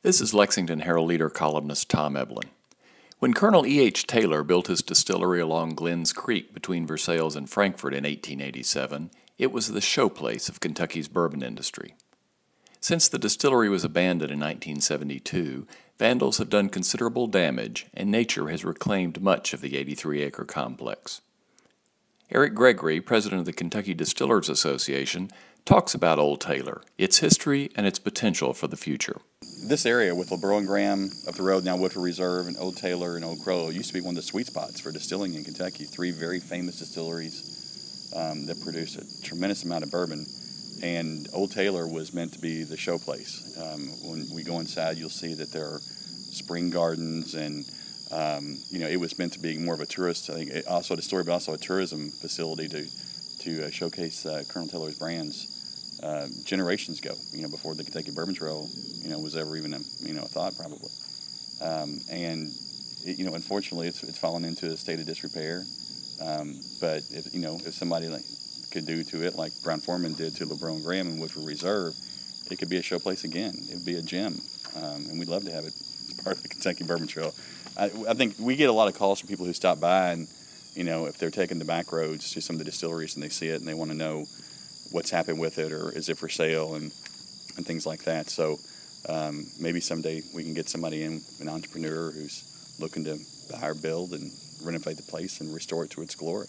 This is Lexington Herald Leader columnist Tom Eblin. When Colonel E.H. Taylor built his distillery along Glens Creek between Versailles and Frankfort in 1887, it was the showplace of Kentucky's bourbon industry. Since the distillery was abandoned in 1972, vandals have done considerable damage, and nature has reclaimed much of the 83-acre complex. Eric Gregory, president of the Kentucky Distillers Association, talks about Old Taylor, its history, and its potential for the future. This area with LeBrough and Graham up the road, now Woodford Reserve, and Old Taylor and Old Crow, used to be one of the sweet spots for distilling in Kentucky. Three very famous distilleries that produce a tremendous amount of bourbon. And Old Taylor was meant to be the showplace. When we go inside, you'll see that there are spring gardens, and it was meant to be more of a tourist. I think also a distillery, but also a tourism facility to showcase Colonel Taylor's brands. Generations ago, before the Kentucky Bourbon Trail, was ever even a thought, probably. Unfortunately, it's fallen into a state of disrepair. But if somebody could do to it like Brown-Forman did to LeBrough and Graham and Woodford Reserve, it could be a showplace again. It would be a gem, and we'd love to have it as part of the Kentucky Bourbon Trail. I think we get a lot of calls from people who stop by and, if they're taking the back roads to some of the distilleries and they see it and they want to know what's happened with it or is it for sale and things like that. So maybe someday we can get somebody in, an entrepreneur who's looking to buy or build and renovate the place and restore it to its glory.